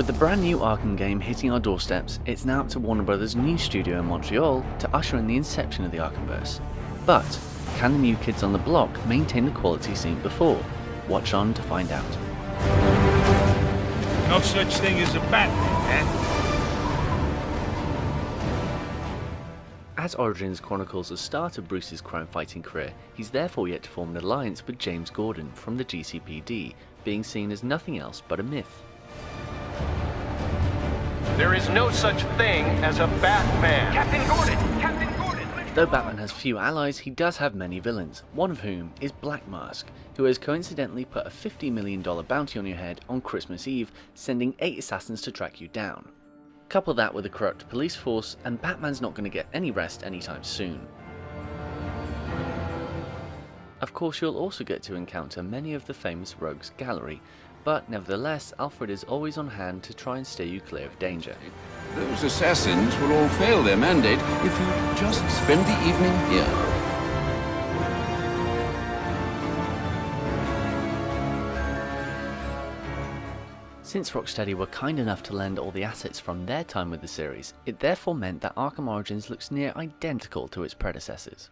With the brand new Arkham game hitting our doorsteps, it's now up to Warner Bros.' new studio in Montreal to usher in the inception of the Arkhamverse. But can the new kids on the block maintain the quality seen before? Watch on to find out. No such thing as a Batman, eh? As Origins chronicles the start of Bruce's crime-fighting career, he's therefore yet to form an alliance with James Gordon from the GCPD, being seen as nothing else but a myth. There is no such thing as a Batman. Captain Gordon! Captain Gordon! Though Batman has few allies, he does have many villains, one of whom is Black Mask, who has coincidentally put a $50 million bounty on your head on Christmas Eve, sending 8 assassins to track you down. Couple that with a corrupt police force, and Batman's not going to get any rest anytime soon. Of course, you'll also get to encounter many of the famous rogues gallery, but nevertheless, Alfred is always on hand to try and steer you clear of danger. Those assassins will all fail their mandate if you just spend the evening here. Since Rocksteady were kind enough to lend all the assets from their time with the series, it therefore meant that Arkham Origins looks near identical to its predecessors.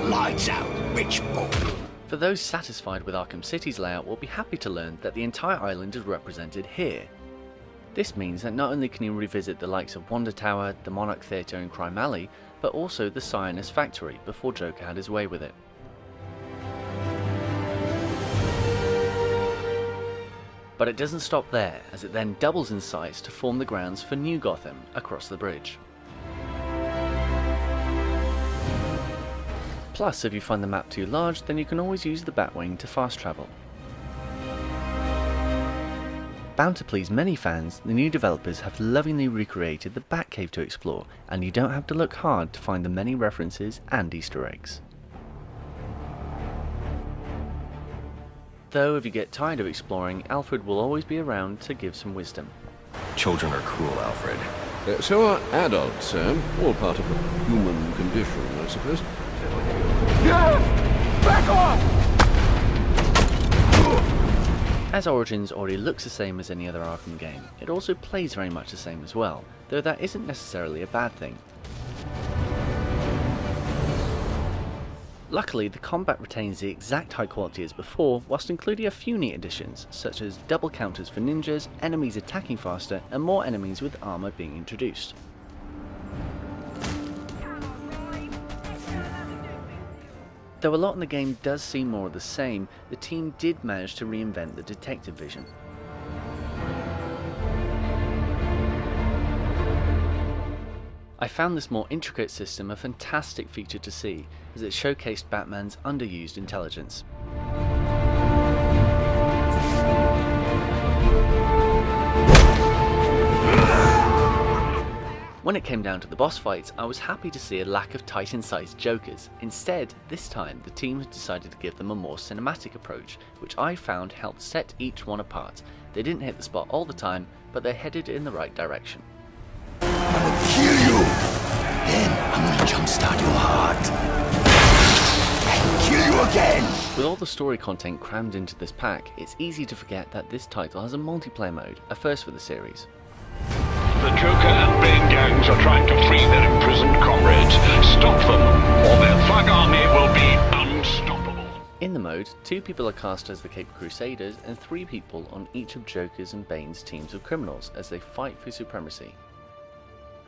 Lights out, witch boy! For those satisfied with Arkham City's layout will be happy to learn that the entire island is represented here. This means that not only can you revisit the likes of Wonder Tower, the Monarch Theatre and Crime Alley, but also the Cyanus Factory before Joker had his way with it. But it doesn't stop there, as it then doubles in size to form the grounds for New Gotham across the bridge. Plus, if you find the map too large, then you can always use the Batwing to fast travel. Bound to please many fans, the new developers have lovingly recreated the Batcave to explore, and you don't have to look hard to find the many references and Easter eggs. Though if you get tired of exploring, Alfred will always be around to give some wisdom. Children are cruel, Alfred. So are adults, sir. All part of the human condition, I suppose. Back off! As Origins already looks the same as any other Arkham game, it also plays very much the same as well, though that isn't necessarily a bad thing. Luckily, the combat retains the exact high quality as before, whilst including a few neat additions, such as double counters for ninjas, enemies attacking faster, and more enemies with armour being introduced. Though a lot in the game does seem more of the same, the team did manage to reinvent the detective vision. I found this more intricate system a fantastic feature to see, as it showcased Batman's underused intelligence. When it came down to the boss fights, I was happy to see a lack of Titan-sized Jokers. Instead, this time the team had decided to give them a more cinematic approach, which I found helped set each one apart. They didn't hit the spot all the time, but they headed in the right direction. Kill you! Then I'm gonna jumpstart your heart. And kill you again! With all the story content crammed into this pack, it's easy to forget that this title has a multiplayer mode, a first for the series. The Joker and Bane gangs are trying to free their imprisoned comrades. Stop them, or their thug army will be unstoppable. In the mode, 2 people are cast as the Cape Crusaders and 3 people on each of Joker's and Bane's teams of criminals as they fight for supremacy.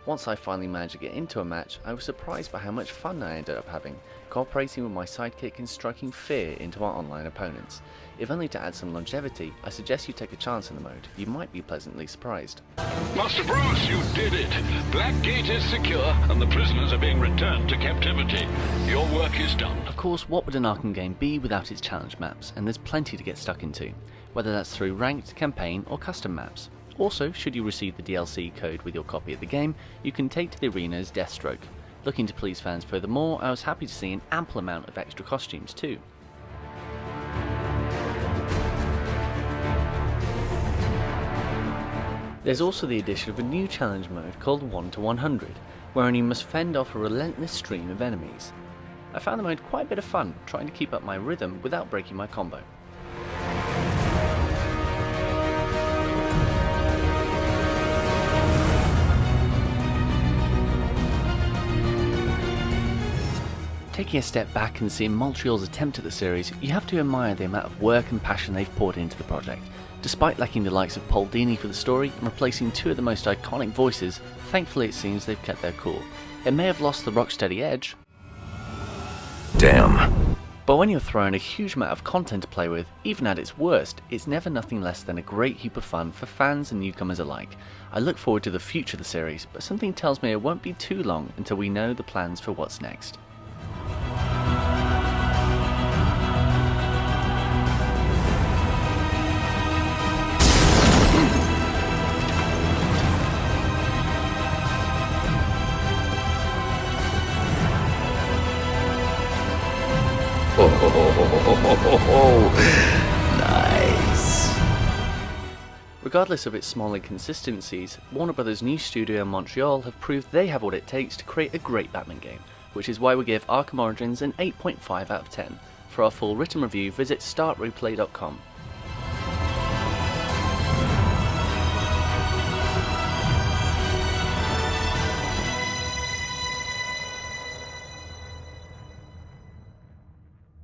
Once I finally managed to get into a match, I was surprised by how much fun I ended up having, cooperating with my sidekick and striking fear into our online opponents. If only to add some longevity, I suggest you take a chance in the mode. You might be pleasantly surprised. Master Bruce, you did it! Blackgate is secure, and the prisoners are being returned to captivity. Your work is done. Of course, what would an Arkham game be without its challenge maps, and there's plenty to get stuck into, whether that's through ranked, campaign, or custom maps. Also, should you receive the DLC code with your copy of the game, you can take to the arena as Deathstroke. Looking to please fans furthermore, I was happy to see an ample amount of extra costumes too. There's also the addition of a new challenge mode called 1 to 100, wherein you must fend off a relentless stream of enemies. I found the mode quite a bit of fun, trying to keep up my rhythm without breaking my combo. Taking a step back and seeing Montreal's attempt at the series, you have to admire the amount of work and passion they've poured into the project. Despite lacking the likes of Paul Dini for the story and replacing two of the most iconic voices, thankfully it seems they've kept their cool. It may have lost the rocksteady edge, Damn. but when you're thrown a huge amount of content to play with, even at its worst, it's never nothing less than a great heap of fun for fans and newcomers alike. I look forward to the future of the series, but something tells me it won't be too long until we know the plans for what's next. Nice. Regardless of its small inconsistencies, Warner Bros.' new studio in Montreal have proved they have what it takes to create a great Batman game, which is why we give Arkham Origins an 8.5 out of 10. For our full written review, visit startreplay.com.